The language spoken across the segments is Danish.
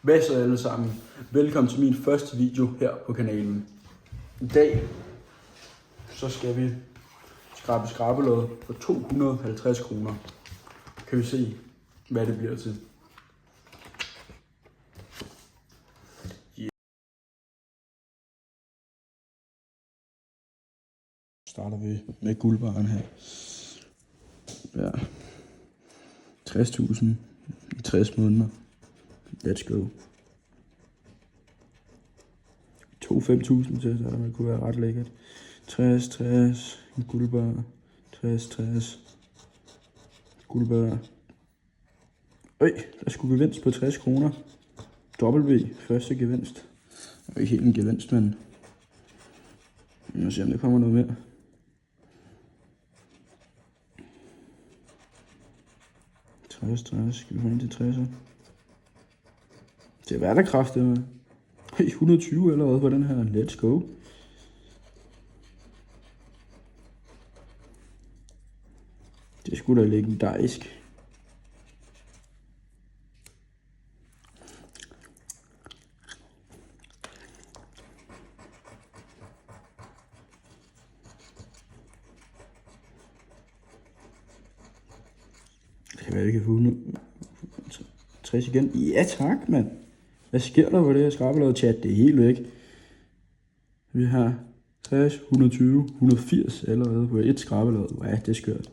Hvad så alle sammen? Velkommen til min første video her på kanalen. I dag så skal vi skrabe skrabelod for 250 kroner. Kan vi se, hvad det bliver til. Starter vi med guldbarren her. Ja. 60.000 i 60 måneder. Let's go. 5.000 til, så det kunne være ret lækkert. 60, en guldbar. 60, guldbar. Der skulle gevinst på 60 kroner. W, første gevinst. Det er ikke helt en gevinst, men vi må se, om der kommer noget mere. Skal vi få ind til 60'er? Det er hverdagskraft, det med. 120 allerede på den her. Let's go. Det skulle da legendarisk. Det kan være, vi kan få 60 igen. Ja tak, mand. Hvad sker der på det her skrabelod chat? Det er helt væk. Vi har 60, 120, 180 allerede på et skrabelod. Ja, det er skørt.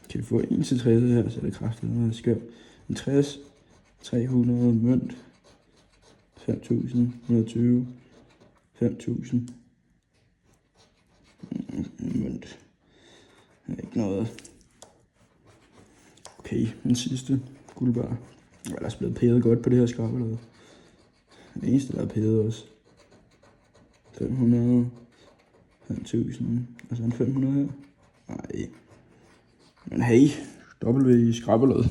Kan vi få 1 til 60 her, så er det kraftigt noget skørt. 60, 300 mønt. 5.000, 120, 5.000. Mønt. Det er ikke noget. Okay, den sidste guldbar. Jeg er ellers blevet pæret godt på det her skrabelod. Det eneste, der er pæret også. 500, 5.000, og så en 500 her. Nej. Men hey, W i skrabelod.